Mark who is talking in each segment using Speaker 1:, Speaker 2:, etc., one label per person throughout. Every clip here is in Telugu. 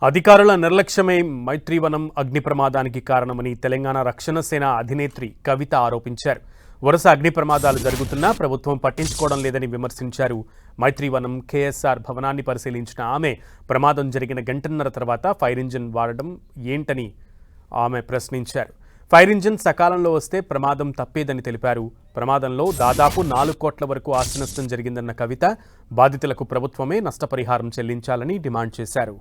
Speaker 1: అధికారుల నిర్లక్ష్యమే మైత్రివనం అగ్ని ప్రమాదానికి కారణమని తెలంగాణ రక్షణ సేన అధినేత్రి కవిత ఆరోపించారు. వరుస అగ్ని ప్రమాదాలు జరుగుతున్నా ప్రభుత్వం పట్టించుకోవడం లేదని విమర్శించారు. మైత్రివనం కేఎస్ఆర్ భవనాన్ని పరిశీలించిన ఆమె ప్రమాదం జరిగిన గంటన్నర తర్వాత ఫైర్ ఇంజిన్ వాడడం ఏంటని ఆమె ప్రశ్నించారు. ఫైర్ ఇంజిన్ సకాలంలో వస్తే ప్రమాదం తప్పేదని తెలిపారు. ప్రమాదంలో దాదాపు 4 కోట్ల వరకు ఆస్తి నష్టం జరిగిందన్న కవిత బాధితులకు ప్రభుత్వమే నష్టపరిహారం చెల్లించాలని డిమాండ్ చేశారు.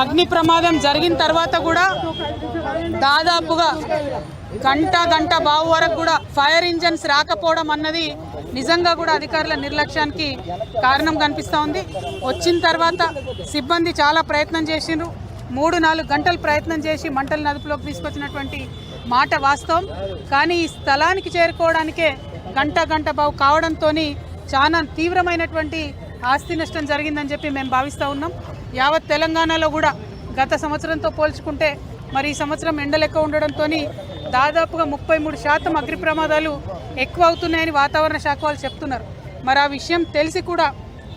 Speaker 2: అగ్ని ప్రమాదం జరిగిన తర్వాత కూడా దాదాపుగా గంట బావు వరకు కూడా ఫైర్ ఇంజన్స్ రాకపోవడం అన్నది నిజంగా కూడా అధికారుల నిర్లక్ష్యానికి కారణం కనిపిస్తూ ఉంది. వచ్చిన తర్వాత సిబ్బంది చాలా ప్రయత్నం చేసిండ్రు. 3-4 గంటలు ప్రయత్నం చేసి మంటలు అదుపులోకి తీసుకొచ్చినటువంటి మాట వాస్తవం. కానీ ఈ స్థలానికి చేరుకోవడానికే గంట బావు కావడంతో చాలా తీవ్రమైనటువంటి ఆస్తి నష్టం జరిగిందని చెప్పి మేము భావిస్తూ ఉన్నాం. యావత్ తెలంగాణలో కూడా గత సంవత్సరంతో పోల్చుకుంటే మరి ఈ సంవత్సరం ఎండలు ఎక్కువ ఉండడంతో దాదాపుగా 33% అగ్ని ప్రమాదాలు ఎక్కువ అవుతున్నాయని వాతావరణ శాఖ వాళ్ళు చెప్తున్నారు. మరి ఆ విషయం తెలిసి కూడా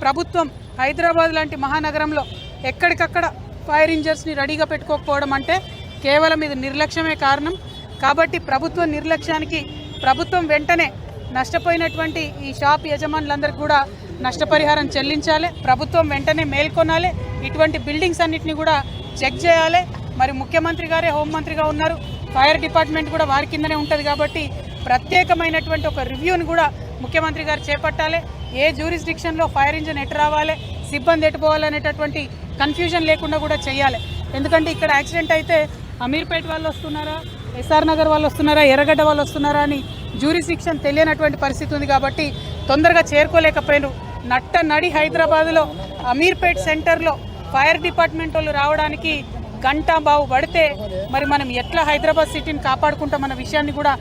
Speaker 2: ప్రభుత్వం హైదరాబాద్ లాంటి మహానగరంలో ఎక్కడికక్కడ ఫైర్ ఇంజన్స్ని రెడీగా పెట్టుకోకపోవడం అంటే కేవలం ఇది నిర్లక్ష్యమే కారణం. కాబట్టి ప్రభుత్వ నిర్లక్ష్యానికి ప్రభుత్వం వెంటనే నష్టపోయినటువంటి ఈ షాప్ యజమానులందరికీ కూడా నష్టపరిహారం చెల్లించాలి. ప్రభుత్వం వెంటనే మేల్కొనాలి. ఇటువంటి బిల్డింగ్స్ అన్నింటినీ కూడా చెక్ చేయాలి. మరి ముఖ్యమంత్రి గారే హోంమంత్రిగా ఉన్నారు, ఫైర్ డిపార్ట్మెంట్ కూడా వారి కిందనే ఉంటుంది. కాబట్టి ప్రత్యేకమైనటువంటి ఒక రివ్యూని కూడా ముఖ్యమంత్రి గారు చేపట్టాలి. ఏ జ్యూరిస్డిక్షన్లో ఫైర్ ఇంజిన్ ఎటు రావాలి, సిబ్బంది ఎటు పోవాలనేటటువంటి కన్ఫ్యూజన్ లేకుండా కూడా చేయాలి. ఎందుకంటే ఇక్కడ యాక్సిడెంట్ అయితే అమీర్పేట వాళ్ళు వస్తున్నారా, ఎస్ఆర్ నగర్ వాళ్ళు వస్తున్నారా, ఎర్రగడ్డ వాళ్ళు వస్తున్నారా అని జ్యూరిస్డిక్షన్ తెలియనటువంటి పరిస్థితి ఉంది. కాబట్టి తొందరగా చేరుకోలేకపోయినారు. నడి హైదరాబాద్లో అమీర్పేట్ సెంటర్లో ఫైర్ డిపార్ట్మెంట్ వాళ్ళు రావడానికి గంట బావు పడితే మరి మనం ఎట్లా హైదరాబాద్ సిటీని కాపాడుకుంటామన్న విషయాన్ని కూడా